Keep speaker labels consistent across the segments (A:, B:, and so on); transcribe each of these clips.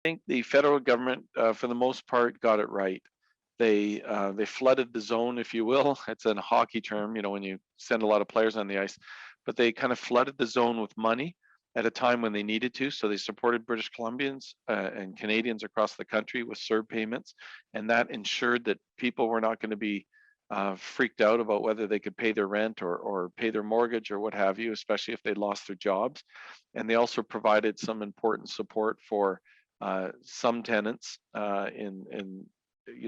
A: think the federal government, for the most part, got it right. They flooded the zone, if you will. It's a hockey term, when you send a lot of players on the ice, but they kind of flooded the zone with money at a time when they needed to. So they supported British Columbians and Canadians across the country with CERB payments, and that ensured that people were not going to be freaked out about whether they could pay their rent or pay their mortgage or what have you, especially if they lost their jobs. And they also provided some important support for some tenants in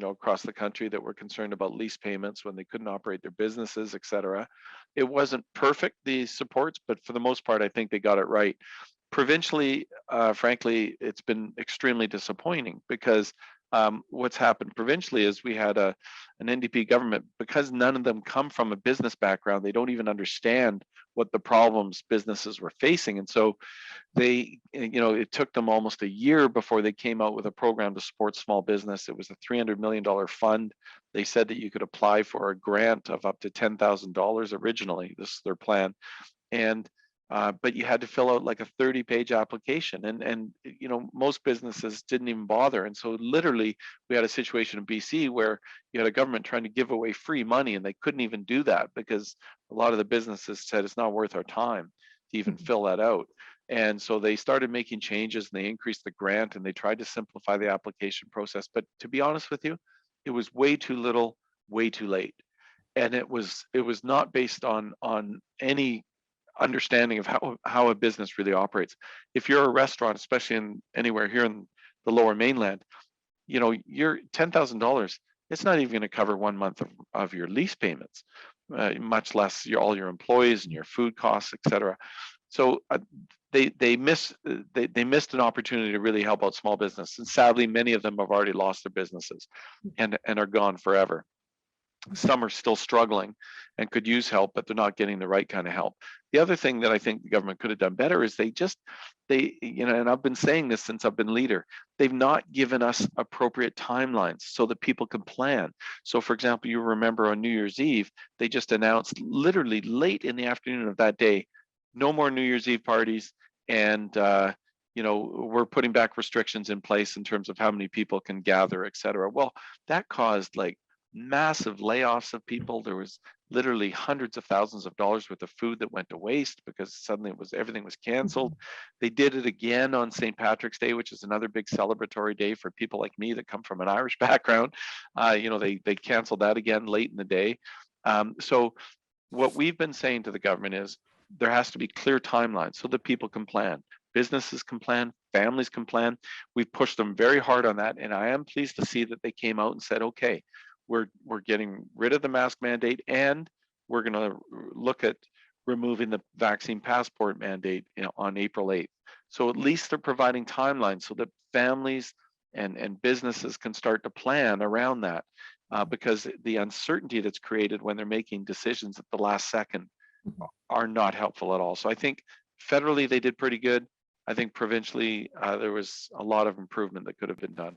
A: across the country that were concerned about lease payments when they couldn't operate their businesses, et cetera. It wasn't perfect, these supports, but for the most part, I think they got it right. Provincially, frankly, it's been extremely disappointing because what's happened provincially is we had an NDP government, because none of them come from a business background. They don't even understand what the problems businesses were facing. And so it took them almost a year before they came out with a program to support small business. It was a $300 million fund. They said that you could apply for a grant of up to $10,000 originally. This is their plan. And but you had to fill out like a 30-page application, and most businesses didn't even bother. And so literally we had a situation in BC where you had a government trying to give away free money, and they couldn't even do that because a lot of the businesses said it's not worth our time to even fill that out. And so they started making changes, and they increased the grant, and they tried to simplify the application process. But to be honest with you, it was way too little, way too late. And it was not based on any understanding of how a business really operates. If you're a restaurant, especially in anywhere here in the Lower Mainland, your $10,000, it's not even going to cover 1 month of your lease payments, much less all your employees and your food costs, et cetera. So they missed an opportunity to really help out small business, and sadly, many of them have already lost their businesses and are gone forever. Some are still struggling and could use help, but they're not getting the right kind of help. The other thing that I think the government could have done better is and I've been saying this since I've been leader, they've not given us appropriate timelines so that people can plan. So for example, you remember on New Year's Eve, they just announced literally late in the afternoon of that day, no more New Year's Eve parties. And, we're putting back restrictions in place in terms of how many people can gather, et cetera. Well, that caused like massive layoffs of people. There was literally hundreds of thousands of dollars worth of food that went to waste because suddenly everything was canceled. They did it again on St. Patrick's Day, which is another big celebratory day for people like me that come from an Irish background. They canceled that again late in the day. So what we've been saying to the government is there has to be clear timelines so that people can plan. Businesses can plan, families can plan. We've pushed them very hard on that, and I am pleased to see that they came out and said, okay, we're getting rid of the mask mandate, and we're going to look at removing the vaccine passport mandate on April 8th. So at least they're providing timelines so that families and businesses can start to plan around that, because the uncertainty that's created when they're making decisions at the last second are not helpful at all. So I think federally they did pretty good. I think provincially there was a lot of improvement that could have been done.